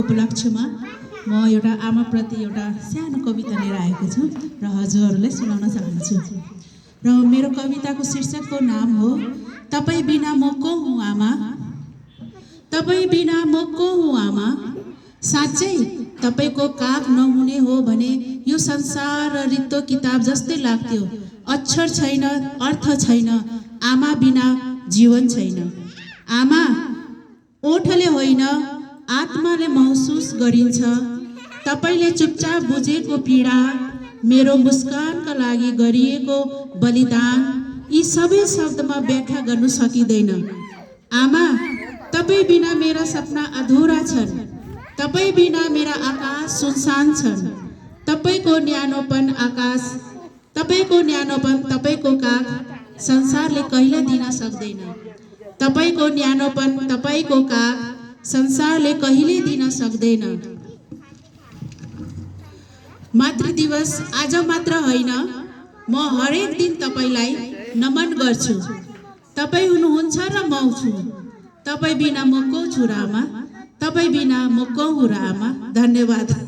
उपलक्ष्यमा म एउटा आमाप्रति एउटा सानो कविता लिएर आएको छु र हजुरहरूलाई सुनाउन चाहन्छु। र मेरो कविताको शीर्षकको नाम हो तपाईँ बिना म को हुँ आमा। तपाईँ बिना म को हुँ आमा। साँच्चै तपाईको काख नहुने हो भने यो संसार र रित्तो किताब जस्तै लाग्थ्यो। अक्षर छैन, अर्थ छैन, आमा बिना जीवन छैन। आमा ओठले होइन आत्माले महसुस गरिन्छ। तपाईले चुपचाप बुझेको पीडा, मेरो मुस्कानका लागि गरिएको बलिदान, यी सबै शब्दमा व्याख्या गर्न सकिँदैन। आमा तपाईँ बिना मेरा सपना अधुरा छन्। तपाईँ बिना मेरा आकाश सुनसान छन्। तपाईको न्यानोपन आकाश, तपाईको न्यानोपन, तपाईको काख संसारले कहिले दिन सक्दैन। तपाईको न्यानोपन, तपाईको काख संसारले कहिले दिन सक्दैन। मातृ दिवस आज मात्र होइन, म हरेक दिन तपाईलाई नमन गर्छु। तपाईँ हुनुहुन्छ र म छु। तपाईँ बिना म को छु र आमा। तपाईँ बिना म को हुँ र आमा। धन्यवाद।